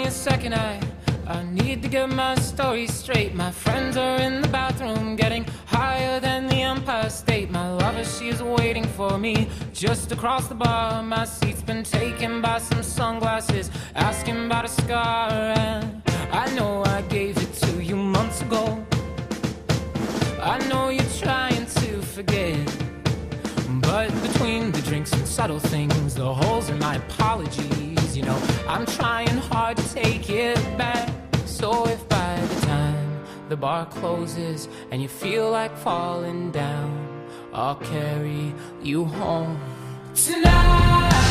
me a second, I need to get my story straight. My friends are in the bathroom getting higher than the Empire State. My lover, she is waiting for me just across the bar. My seat's been taken by some sunglasses asking about a scar. And I know I gave it to you months ago. I know you're trying to forget, but between the drinks and subtle things, the holes in my apologies, you know, I'm trying hard to take it back. So if by the time the bar closes and you feel like falling down, I'll carry you home tonight.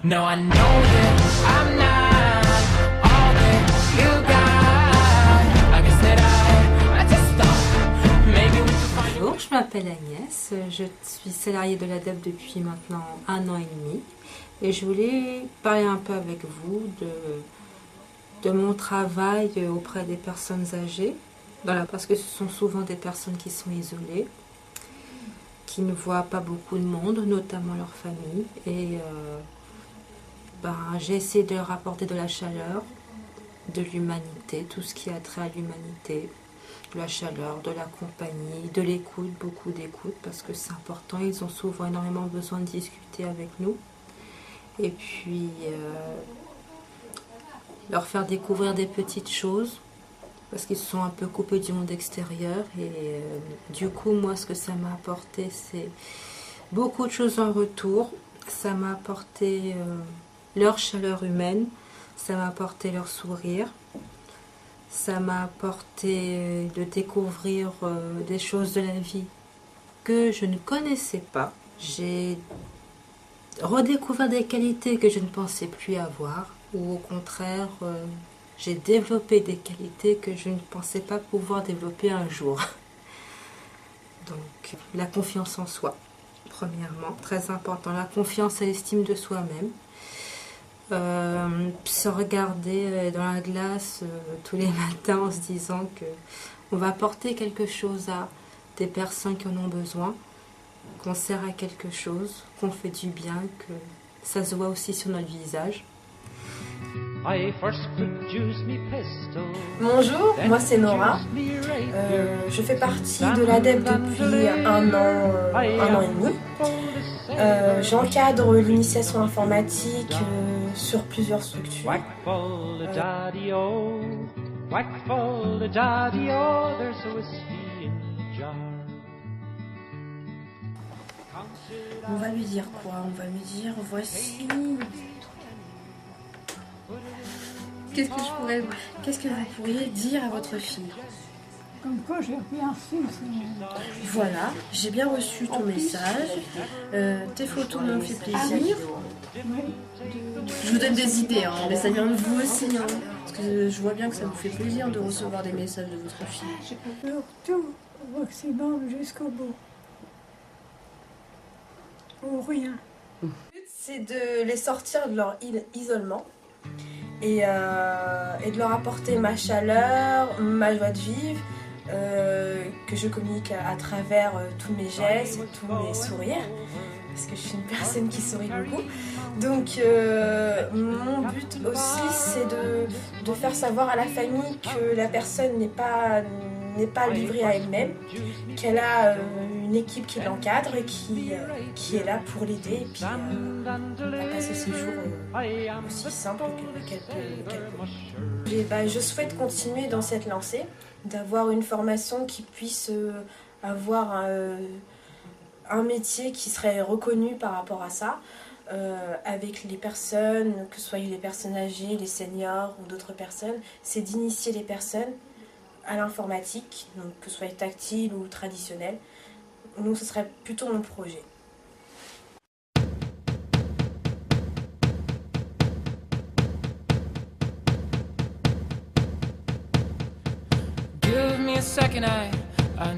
No, I know that I'm not all that you got. I guess that I just thought maybe we could find. Bonjour, je m'appelle Agnès, je suis salariée de l'ADEPE depuis maintenant 1 an et demi et je voulais parler un peu avec vous de mon travail auprès des personnes âgées, parce que ce sont souvent des personnes qui sont isolées, qui ne voient pas beaucoup de monde, notamment leur famille, et j'ai essayé de leur apporter de la chaleur, de l'humanité, tout ce qui a trait à l'humanité, de la chaleur, de la compagnie, de l'écoute, beaucoup d'écoute, parce que c'est important, ils ont souvent énormément besoin de discuter avec nous. Et puis, leur faire découvrir des petites choses, parce qu'ils sont un peu coupés du monde extérieur. Et du coup, moi, ce que ça m'a apporté, c'est beaucoup de choses en retour. Ça m'a apporté leur chaleur humaine, ça m'a apporté leur sourire, ça m'a apporté de découvrir des choses de la vie que je ne connaissais pas. J'ai redécouvert des qualités que je ne pensais plus avoir, ou au contraire, j'ai développé des qualités que je ne pensais pas pouvoir développer un jour. Donc, la confiance en soi, premièrement, très important, la confiance et l'estime de soi-même. Se regarder dans la glace tous les matins en se disant que on va apporter quelque chose à des personnes qui en ont besoin, qu'on sert à quelque chose, qu'on fait du bien, que ça se voit aussi sur notre visage. Bonjour, moi c'est Nora. Je fais partie de l'ADEPE depuis un an et demi. J'encadre l'initiation informatique sur plusieurs structures. On va lui dire quoi? On va lui dire voici. Qu'est-ce que vous pourriez dire à votre fille? Comme quoi j'ai bien reçu. Voilà, j'ai bien reçu ton message. Tes photos m'ont fait plaisir. Je vous donne des idées, hein, mais ça vient de vous aussi. Hein, parce que je vois bien que ça vous fait plaisir de recevoir des messages de votre fille. Tout au maximum jusqu'au bout. Ou rien. Le but, c'est de les sortir de leur isolement. Et de leur apporter ma chaleur, ma joie de vivre, que je communique à travers tous mes gestes, tous mes sourires, parce que je suis une personne qui sourit beaucoup. Donc mon but aussi, c'est de faire savoir à la famille que la personne n'est pas livrée à elle-même, qu'elle a une équipe qui l'encadre et qui est là pour l'aider, et puis à passer ses jours aussi simples qu'elle peut. Et je souhaite continuer dans cette lancée, d'avoir une formation qui puisse avoir un métier qui serait reconnu par rapport à ça, avec les personnes, que ce soit les personnes âgées, les seniors ou d'autres personnes, c'est d'initier les personnes à l'informatique, donc que ce soit tactile ou traditionnel. Donc ce serait plutôt mon projet. Give me a second, I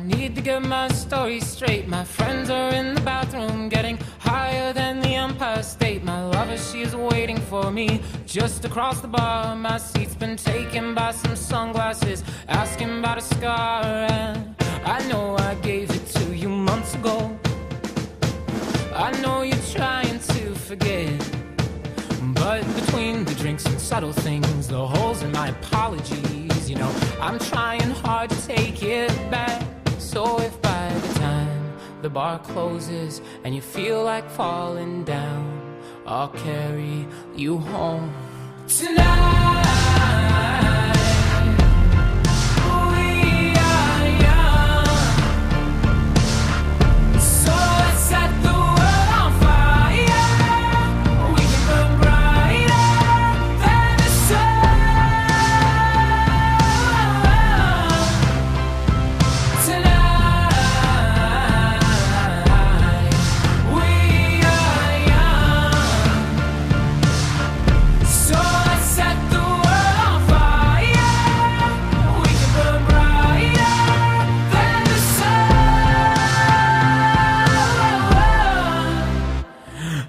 need to get my story straight. My friends are in the bathroom getting higher than the Empire State. My lover, she is waiting for me just across the bar. My seat's been taken by some sunglasses, asking about a scar. And I know I gave it to you months ago. I know you're trying to forget, but between the drinks and subtle things, the holes in my apologies, you know, I'm trying hard to take it back. So if by the time the bar closes and you feel like falling down, I'll carry you home tonight. We are young, so let's set the world on fire. We can burn brighter than the sun tonight. We are young, so let's set the world on fire. We can burn brighter than the sun.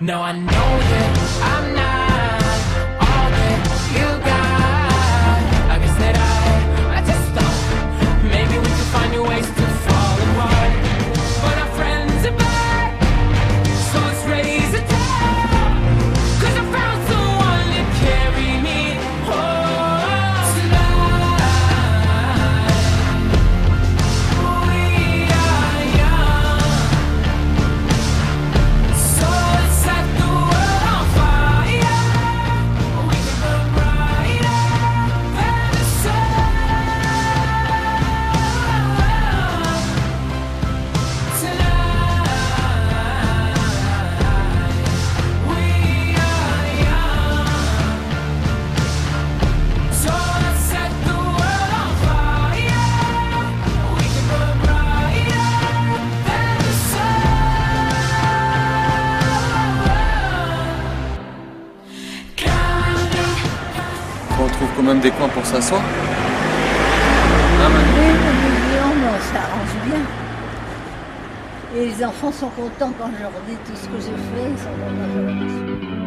Now I know that I'm not all that you got. I guess that I just thought maybe we could find new ways to fall apart. But our friends are back, so let's raise a toast. 'Cause I found someone to carry me home tonight. We are young, so let's set the world on fire. We can burn brighter than the sun tonight. We are young, so let's set the world on fire. We can burn brighter than the sun. On trouve quand même des coins pour s'asseoir. Oui, le viande, ça arrange bien. Et les enfants sont contents quand je leur dis tout ce que j'ai fait, ils sont contents.